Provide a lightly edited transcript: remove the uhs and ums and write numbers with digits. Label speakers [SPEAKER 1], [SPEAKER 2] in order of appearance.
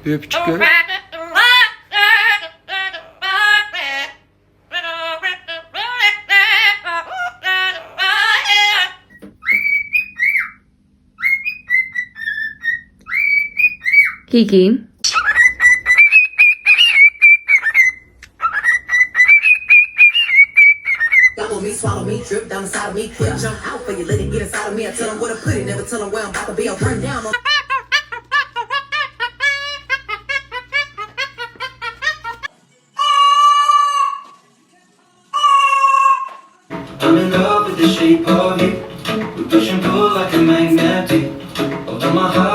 [SPEAKER 1] Bir öpücük ver.
[SPEAKER 2] Kiki.
[SPEAKER 3] Gobble me, swallow me, drip down the side of me, quick jump out for you, let it get inside of me. I tell them where to put it, never tell them where I'm about to be. I'll run down on.
[SPEAKER 4] I'm in love with the shape of you. We push and pull like a magnet do. Although my heart